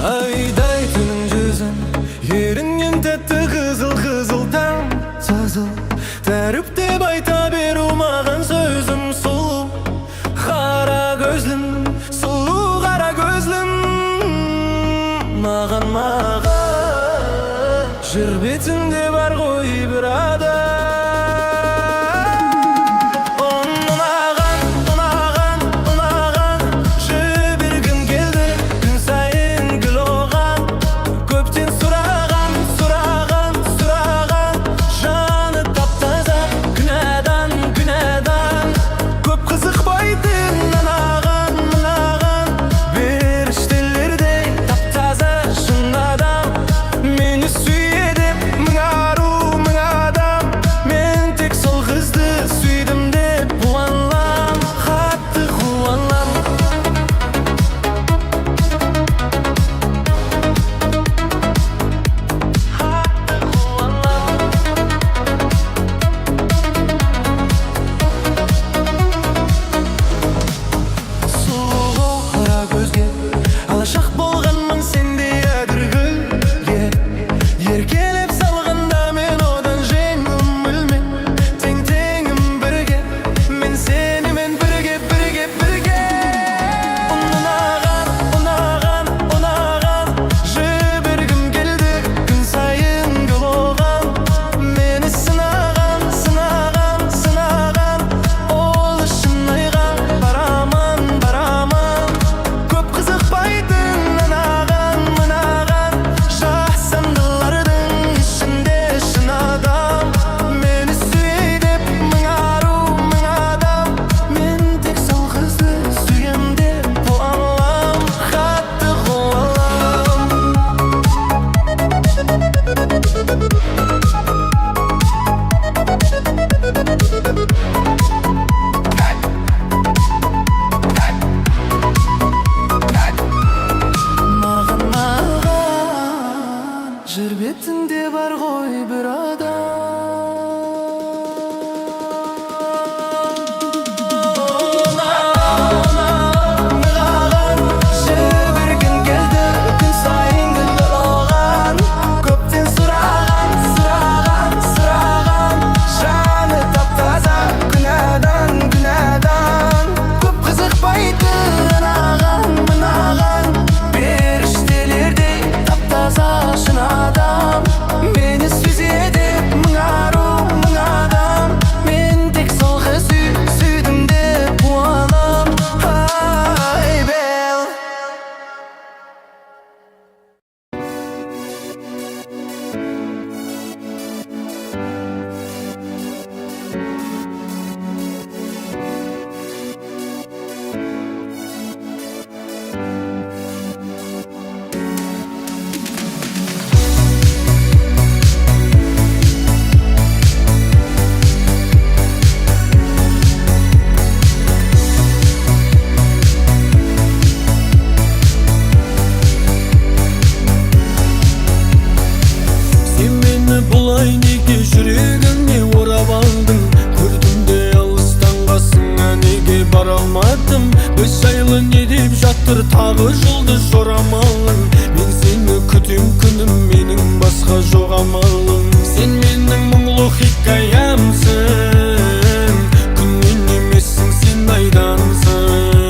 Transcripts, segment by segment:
Ayday tünün yüzün yerinden tetti kızıl tam sazıl terip de bayta bir umağın sözüm sulu kara gözlüm sulu kara gözlüm mağan jır betinde var koy bir adam. Jır betinde var koy bir adam. Жүрегімне орап алдың, көрдім де алыстан қасыңа неге бара алмадым. Біз жайлы не деп жатыр тағы жұлдыз жорамалың. Мен сені күтем күнім, менің басқа жоқ амалым. Сен менің мұңлы хикаямсың, күннен емессің, сен айдансың.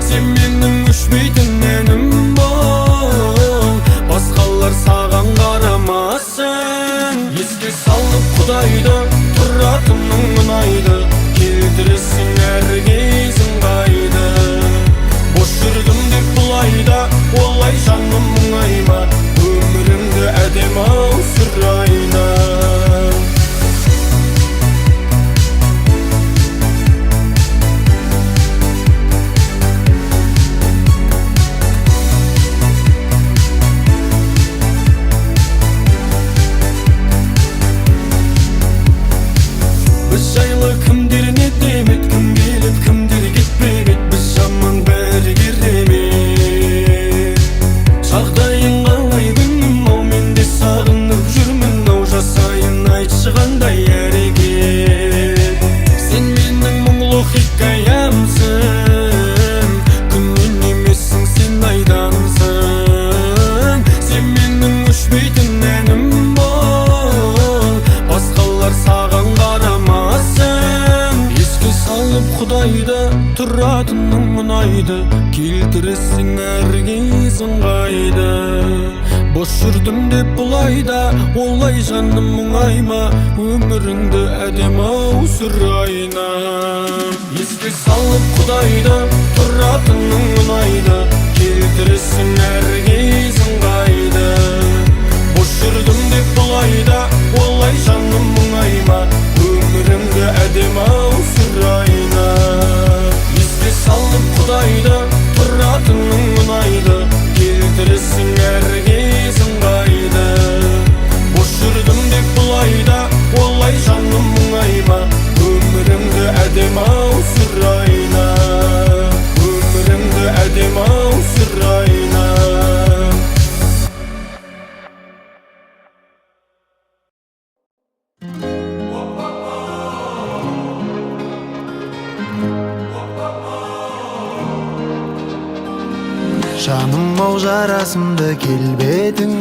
Сен менің өшпейтін әнім бол, басқалар саған қарамасын. Еске салып Құдайды, тұратының мұнайды, келтіресің әр кезің қайды. Бош жүрдім деп бұлайда, олай жаным мұңайма, өміріңді әдем ау сүр айна. ыңғайды, келтіресің әркез ыңғайды. Бос жүрдім деп бұлайда, олай жаным мұңайма, өміріңді әдем-ау сүрайна. Еске салып Құдайды, тұратының ұнайды, келтіресің әркез ыңғайды. Бос жүрдім деп бұлайда, олай жаным мұңайма, өміріңді әдем-ау сүрайна. Еске салып Құдайды, тұратының ұнайды, келтіресің әркез ыңғайды. Бос жүрдім деп бұлайда, олай жаным мұңайма, өміріңді әдем-ау сүрайна. Өміріңді әдем-ау сүрайна. Жаным-ау жарасымды келбедің,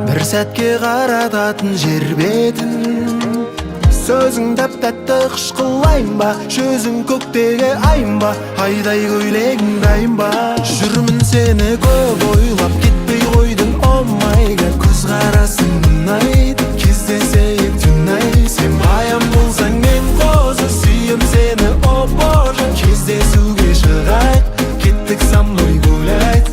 бір сәтке қарататын жер бетін. Сөзің тәп-тәтті қышқылайын ба, жүзің көктегі айын ба, айдай көйлегің дайын ба. Жүрмін сені көп ойлап, кетпей қойдың, oh my god. Көз қарасың ұнайды, кездесейік түнай. Сен баян болсаң мен қозы, сүйем сені, о боже. Кездесуге шығайық, кеттік со мной гулять.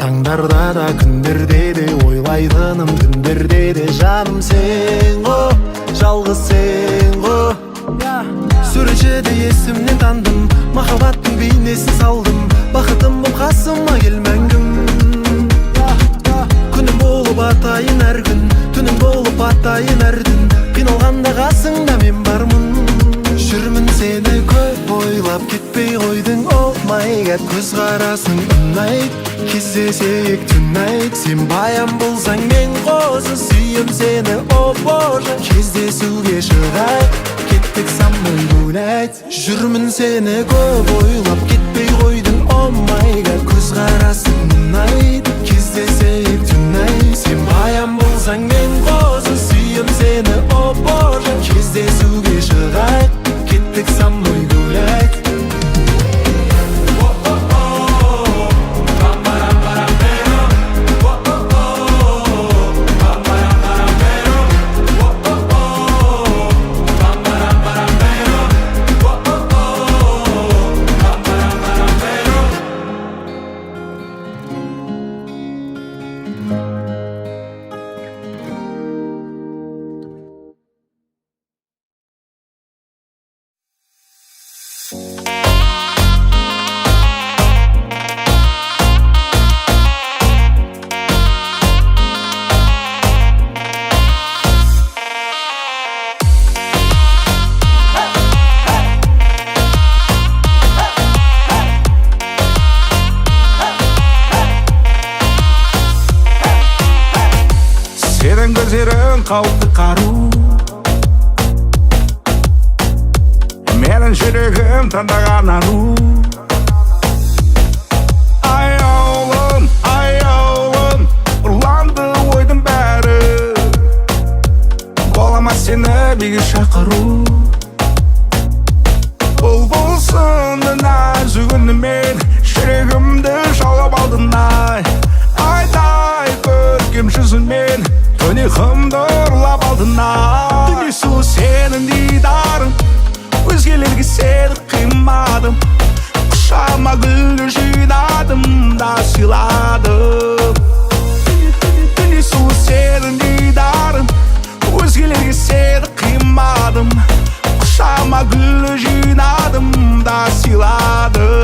Таңдарда да күндерде де ойлайтыным, түндерде де жаным сен ғой, жалғыз сен ғой. Суретшіде есімнен тандым, махаббаттың бейнесін салдым, бақытым бұл қасыма кел мәңгім. Күнім болып атайын әр күн, түнім болып атайын әр түн, қиналғанда қасыңда мен бармын. Жүрмін сені көп ойлап, кетпей қойдың, oh my god. Көз қарасың ұнайды, кездесейік түнайт. Сен баян болсаң мен қозы, сүйем сені, о боже. Кездесуге шығайық, кеттік со мной гулять. Жүрмін сені көп ойлап, кетпей қойдың, oh my god. Көз қарасың ұнайды, кездесейік түнайт. Сен баян болсаң мен қозы, сүйем сені, о боже. Кездесуге шығайық, кеттік со мной гулять. Қауіпті қару, менің жүрегім таңдаған ару. Аяулым, аяулым, ұрланды ойдың бәрі. Болама сені биге шақыру. Бұлбұлсынды нәзік үнімен жүрегімді жалғап алдың ай. Айдай көркем жүзіңмен тұнығымды ұрлап алдың ай. Дүниесі сенің дидарың, өзгелерге сені қимадым. Құшағыма гүл жинадым да сыйладым. Дүниесі сенің дидарың, өзгелерге сені қимадым. Құшағыма гүл жинадым да сыйладым.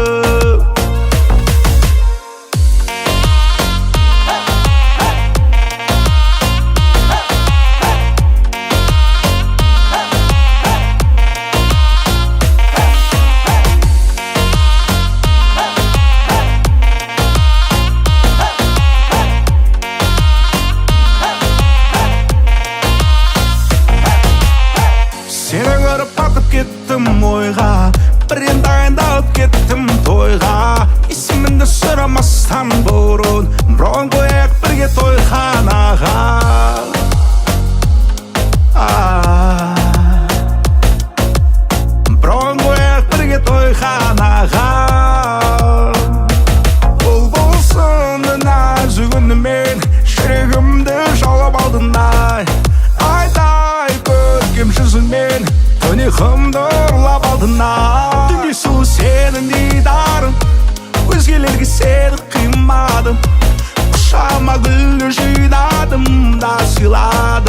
бірден дайындалып кеттім тойға. Есіміңді сұрамастан бұрын бұрын қояйық бірге тойханаға. Бұрын қояйық бірге тойханаға. Бұл болсын нәзік үнімен жүрегімді жаулап алдың ай. Айдай көркем жүзіңмен тұнығымды ұрлап алдың ай. Дүние сұлу сенің дидарың, өзгелерге сені қимадым. Құшағыма гүл жинадым да сыйладым.